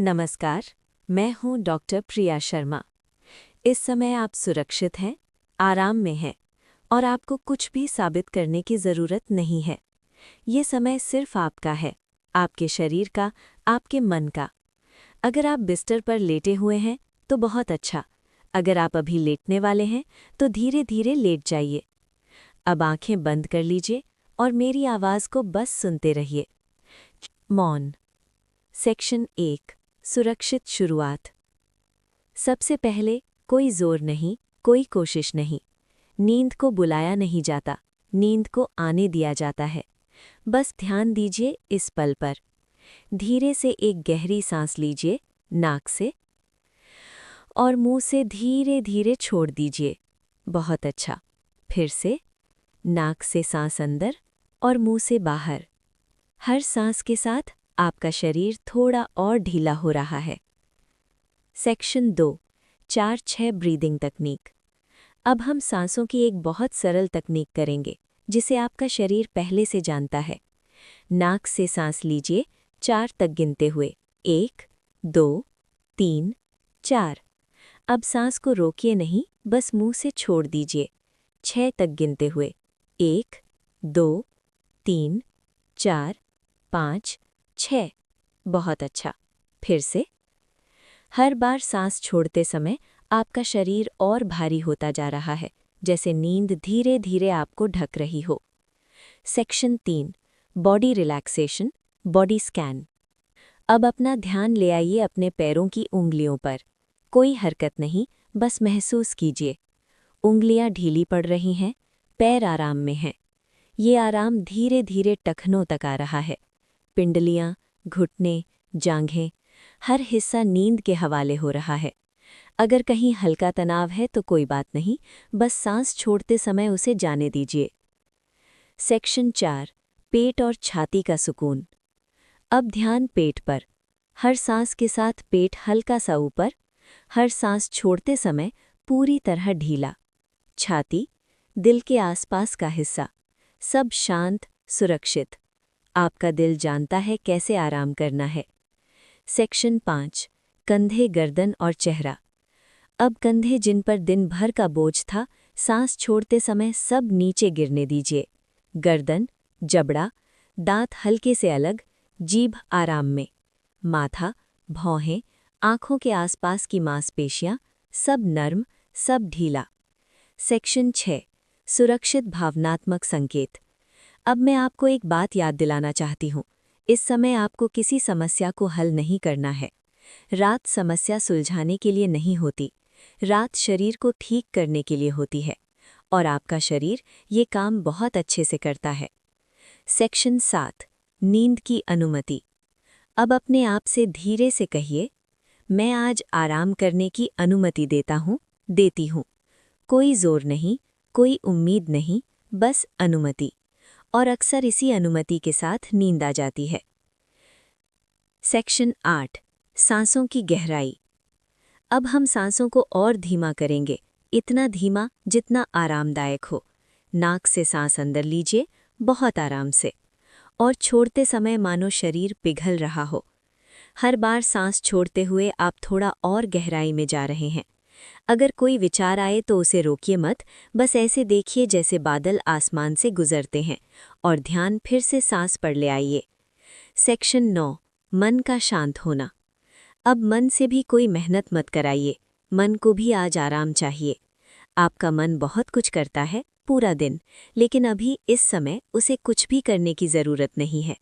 नमस्कार, मैं हूँ डॉक्टर प्रिया शर्मा। इस समय आप सुरक्षित हैं, आराम में हैं और आपको कुछ भी साबित करने की ज़रूरत नहीं है। ये समय सिर्फ आपका है, आपके शरीर का, आपके मन का। अगर आप बिस्तर पर लेटे हुए हैं तो बहुत अच्छा। अगर आप अभी लेटने वाले हैं तो धीरे धीरे लेट जाइए। अब आंखें बंद कर लीजिए और मेरी आवाज़ को बस सुनते रहिए। मौन। सेक्शन 1, सुरक्षित शुरुआत। सबसे पहले, कोई जोर नहीं, कोई कोशिश नहीं। नींद को बुलाया नहीं जाता, नींद को आने दिया जाता है। बस ध्यान दीजिए इस पल पर। धीरे से एक गहरी सांस लीजिए, नाक से और मुंह से धीरे धीरे छोड़ दीजिए। बहुत अच्छा। फिर से नाक से सांस अंदर और मुंह से बाहर। हर सांस के साथ आपका शरीर थोड़ा और ढीला हो रहा है। सेक्शन 2, 4-6 ब्रीदिंग तकनीक। अब हम सांसों की एक बहुत सरल तकनीक करेंगे जिसे आपका शरीर पहले से जानता है। नाक से सांस लीजिए 4 तक गिनते हुए। 1, 2, 3, 4। अब सांस को रोकिए नहीं, बस मुंह से छोड़ दीजिए 6 तक गिनते हुए। 1, 2, 3, 4, 5, 6। बहुत अच्छा। फिर से। हर बार सांस छोड़ते समय आपका शरीर और भारी होता जा रहा है, जैसे नींद धीरे धीरे आपको ढक रही हो। Section 3, body relaxation, body scan. अब अपना ध्यान ले आइए अपने पैरों की उंगलियों पर। कोई हरकत नहीं, बस महसूस कीजिए। उंगलियां ढीली पड़ रही हैं, पैर आराम में हैं। ये आराम धीरे धीरे टखनों तक आ रहा है। पिंडलियां, घुटने, जांघें, हर हिस्सा नींद के हवाले हो रहा है। अगर कहीं हल्का तनाव है तो कोई बात नहीं, बस सांस छोड़ते समय उसे जाने दीजिए। सेक्शन 4, पेट और छाती का सुकून। अब ध्यान पेट पर। हर सांस के साथ पेट हल्का सा ऊपर, हर सांस छोड़ते समय पूरी तरह ढीला। छाती, दिल के आसपास का हिस्सा, सब शांत, सुरक्षित। आपका दिल जानता है कैसे आराम करना है। सेक्शन 5, कंधे, गर्दन और चेहरा। अब कंधे जिन पर दिन भर का बोझ था, सांस छोड़ते समय सब नीचे गिरने दीजिए। गर्दन, जबड़ा, दांत हल्के से अलग, जीभ आराम में। माथा, भौहें, आंखों के आसपास की मांसपेशियां, सब नर्म, सब ढीला। सेक्शन 6, सुरक्षित भावनात्मक संकेत। अब मैं आपको एक बात याद दिलाना चाहती हूँ। इस समय आपको किसी समस्या को हल नहीं करना है। रात समस्या सुलझाने के लिए नहीं होती, रात शरीर को ठीक करने के लिए होती है, और आपका शरीर ये काम बहुत अच्छे से करता है। सेक्शन 7, नींद की अनुमति। अब अपने आप से धीरे से कहिए, मैं आज आराम करने की अनुमति देता हूँ, देती हूँ। कोई जोर नहीं, कोई उम्मीद नहीं, बस अनुमति। और अक्सर इसी अनुमति के साथ नींद आ जाती है। सेक्शन 8, सांसों की गहराई। अब हम सांसों को और धीमा करेंगे, इतना धीमा जितना आरामदायक हो। नाक से सांस अंदर लीजिए, बहुत आराम से, और छोड़ते समय मानो शरीर पिघल रहा हो। हर बार सांस छोड़ते हुए आप थोड़ा और गहराई में जा रहे हैं। अगर कोई विचार आए तो उसे रोकिए मत, बस ऐसे देखिए जैसे बादल आसमान से गुजरते हैं, और ध्यान फिर से सांस पर ले आइए। सेक्शन 9, मन का शांत होना। अब मन से भी कोई मेहनत मत कराइए, मन को भी आज आराम चाहिए। आपका मन बहुत कुछ करता है पूरा दिन, लेकिन अभी इस समय उसे कुछ भी करने की ज़रूरत नहीं है,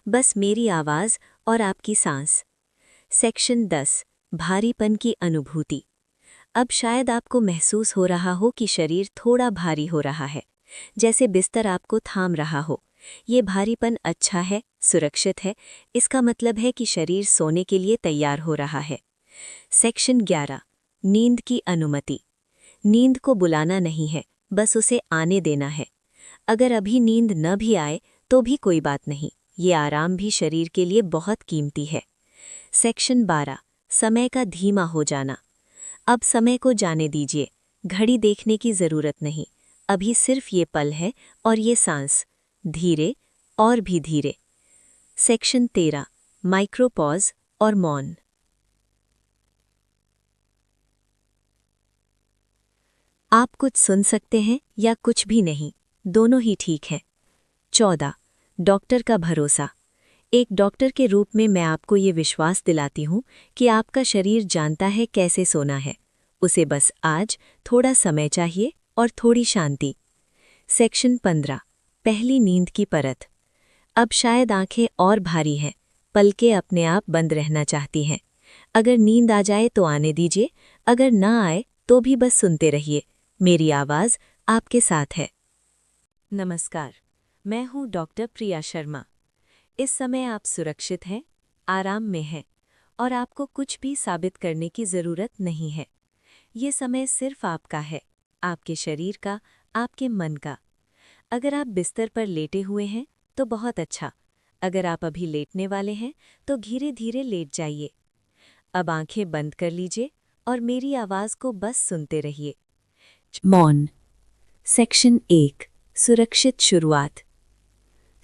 बस मेरी आवाज़ और आपकी सांस। सेक्शन 10, भारीपन की अनुभूति। अब शायद आपको महसूस हो रहा हो कि शरीर थोड़ा भारी हो रहा है, जैसे बिस्तर आपको थाम रहा हो। ये भारीपन अच्छा है, सुरक्षित है, इसका मतलब है कि शरीर सोने के लिए तैयार हो रहा है। सेक्शन 11, नींद की अनुमति। नींद को बुलाना नहीं है, बस उसे आने देना है। अगर अभी नींद न भी आए तो भी कोई बात नहीं, ये आराम भी शरीर के लिए बहुत कीमती है। सेक्शन 12, समय का धीमा हो जाना। अब समय को जाने दीजिए, घड़ी देखने की ज़रूरत नहीं, अभी सिर्फ ये पल है और ये सांस, धीरे और भी धीरे। सेक्शन 13, माइक्रोपॉज और मौन। आप कुछ सुन सकते हैं या कुछ भी नहीं, दोनों ही ठीक है। 14. डॉक्टर का भरोसा। एक डॉक्टर के रूप में मैं आपको ये विश्वास दिलाती हूँ कि आपका शरीर जानता है कैसे सोना है। उसे बस आज थोड़ा समय चाहिए और थोड़ी शांति। सेक्शन 15. पहली नींद की परत। अब शायद आंखें और भारी हैं, पलकें अपने आप बंद रहना चाहती हैं। अगर नींद आ जाए तो आने दीजिए, अगर ना आए तो भी बस सुनते रहिए। मेरी आवाज़ आपके साथ है। नमस्कार, मैं हूँ डॉक्टर प्रिया शर्मा। इस समय आप सुरक्षित हैं, आराम में हैं और आपको कुछ भी साबित करने की ज़रूरत नहीं है। ये समय सिर्फ आपका है, आपके शरीर का, आपके मन का। अगर आप बिस्तर पर लेटे हुए हैं तो बहुत अच्छा। अगर आप अभी लेटने वाले हैं तो धीरे धीरे लेट जाइए। अब आंखें बंद कर लीजिए और मेरी आवाज़ को बस सुनते रहिए। मौन। सेक्शन 1. सुरक्षित शुरुआत।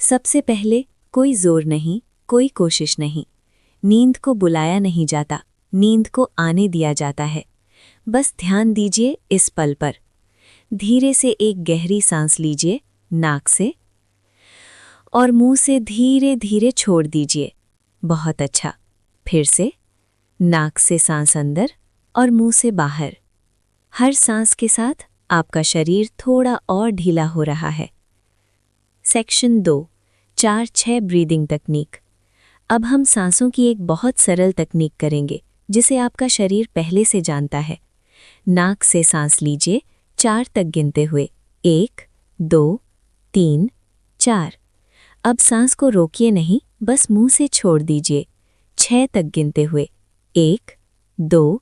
सबसे पहले कोई जोर नहीं, कोई कोशिश नहीं। नींद को बुलाया नहीं जाता, नींद को आने दिया जाता है। बस ध्यान दीजिए इस पल पर। धीरे से एक गहरी सांस लीजिए, नाक से और मुंह से धीरे धीरे छोड़ दीजिए। बहुत अच्छा। फिर से नाक से सांस अंदर और मुंह से बाहर। हर सांस के साथ आपका शरीर थोड़ा और ढीला हो रहा है। सेक्शन 2. 4-6 ब्रीदिंग तकनीक। अब हम सांसों की एक बहुत सरल तकनीक करेंगे जिसे आपका शरीर पहले से जानता है। नाक से सांस लीजिए 4 तक गिनते हुए। 1, 2, 3, 4। अब सांस को रोकिए नहीं, बस मुंह से छोड़ दीजिए 6 तक गिनते हुए। 1, 2,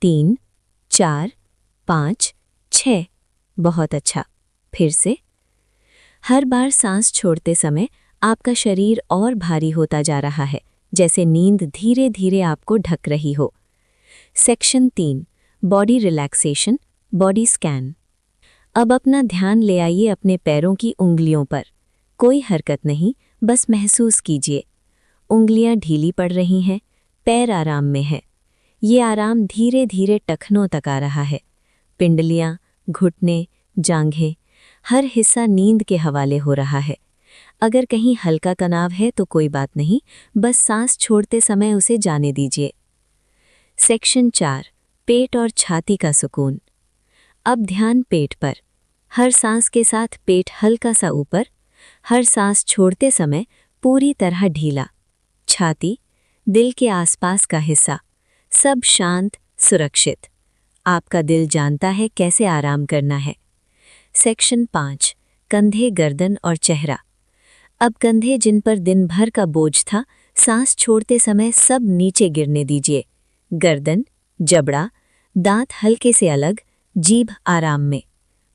3, 4, 5, 6। बहुत अच्छा। फिर से। हर बार सांस छोड़ते समय आपका शरीर और भारी होता जा रहा है, जैसे नींद धीरे धीरे आपको ढक रही हो। Section 3. Body relaxation, body scan. अब अपना ध्यान ले आइए अपने पैरों की उंगलियों पर। कोई हरकत नहीं, बस महसूस कीजिए। उंगलियां ढीली पड़ रही हैं, पैर आराम में है। ये आराम धीरे धीरे टखनों तक आ रहा है। पिंडलियां, घुटने, जांघें, हर हिस्सा नींद के हवाले हो रहा है। अगर कहीं हल्का तनाव है तो कोई बात नहीं, बस सांस छोड़ते समय उसे जाने दीजिए। सेक्शन 4. पेट और छाती का सुकून। अब ध्यान पेट पर। हर सांस के साथ पेट हल्का सा ऊपर, हर सांस छोड़ते समय पूरी तरह ढीला। छाती, दिल के आसपास का हिस्सा, सब शांत, सुरक्षित। आपका दिल जानता है कैसे आराम करना है। सेक्शन 5. कंधे, गर्दन और चेहरा। अब कंधे जिन पर दिन भर का बोझ था, सांस छोड़ते समय सब नीचे गिरने दीजिए। गर्दन, जबड़ा, दांत हल्के से अलग, जीभ आराम में।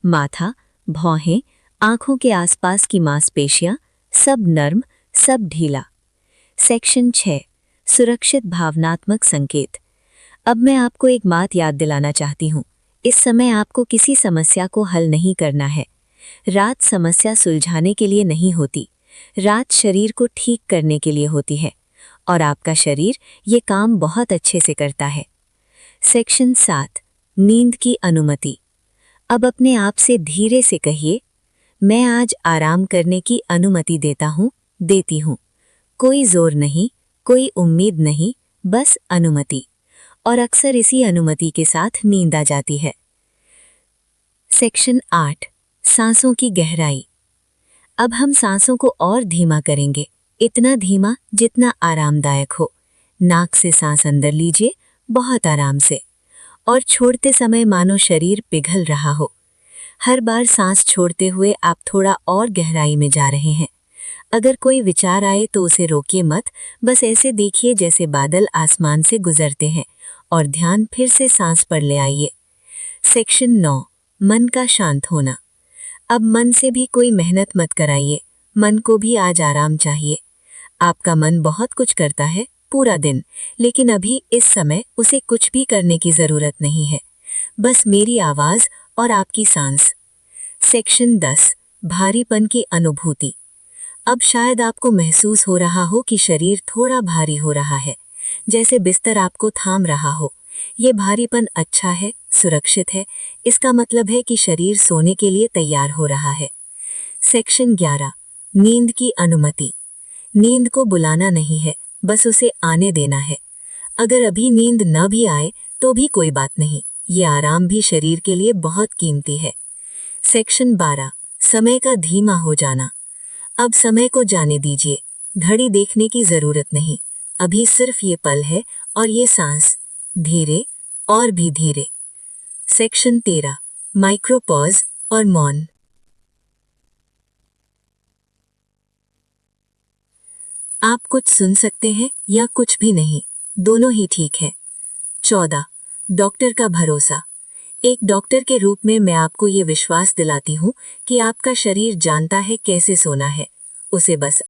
माथा, भौहें, आंखों के आसपास की मांसपेशियां, सब नर्म, सब ढीला। सेक्शन 6. सुरक्षित भावनात्मक संकेत। अब मैं आपको एक बात याद दिलाना चाहती हूँ। इस समय आपको किसी समस्या को हल नहीं करना है। रात समस्या सुलझाने के लिए नहीं होती, रात शरीर को ठीक करने के लिए होती है, और आपका शरीर ये काम बहुत अच्छे से करता है। सेक्शन 7. नींद की अनुमति। अब अपने आप से धीरे से कहिए, मैं आज आराम करने की अनुमति देता हूँ, देती हूँ। कोई जोर नहीं, कोई उम्मीद नहीं, बस अनुमति। और अक्सर इसी अनुमति के साथ नींद आ जाती है। सेक्शन 8. सांसों की गहराई। अब हम सांसों को और धीमा करेंगे, इतना धीमा जितना आरामदायक हो। नाक से सांस अंदर लीजिए, बहुत आराम से, और छोड़ते समय मानो शरीर पिघल रहा हो। हर बार सांस छोड़ते हुए आप थोड़ा और गहराई में जा रहे हैं। अगर कोई विचार आए तो उसे रोकिए मत, बस ऐसे देखिए जैसे बादल आसमान से गुजरते हैं, और ध्यान फिर से सांस पर ले आइए। सेक्शन 9. मन का शांत होना। अब मन से भी कोई मेहनत मत कराइए, मन को भी आज आराम चाहिए। आपका मन बहुत कुछ करता है पूरा दिन, लेकिन अभी इस समय उसे कुछ भी करने की जरूरत नहीं है, बस मेरी आवाज और आपकी सांस। सेक्शन 10. भारीपन की अनुभूति। अब शायद आपको महसूस हो रहा हो कि शरीर थोड़ा भारी हो रहा है, जैसे बिस्तर आपको थाम रहा हो। ये भारीपन अच्छा है, सुरक्षित है, इसका मतलब है कि शरीर सोने के लिए तैयार हो रहा है। सेक्शन 11, नींद की अनुमति। नींद को बुलाना नहीं है, बस उसे आने देना है। अगर अभी नींद न भी आए तो भी कोई बात नहीं, ये आराम भी शरीर के लिए बहुत कीमती है। सेक्शन 12, समय का धीमा हो जाना। अब समय को जाने दीजिए, घड़ी देखने की जरूरत नहीं, अभी सिर्फ ये पल है और ये सांस, धीरे और भी धीरे। सेक्शन 13, माइक्रोपॉज और मौन। आप कुछ सुन सकते हैं या कुछ भी नहीं, दोनों ही ठीक है। 14, डॉक्टर का भरोसा। एक डॉक्टर के रूप में मैं आपको ये विश्वास दिलाती हूँ कि आपका शरीर जानता है कैसे सोना है, उसे बस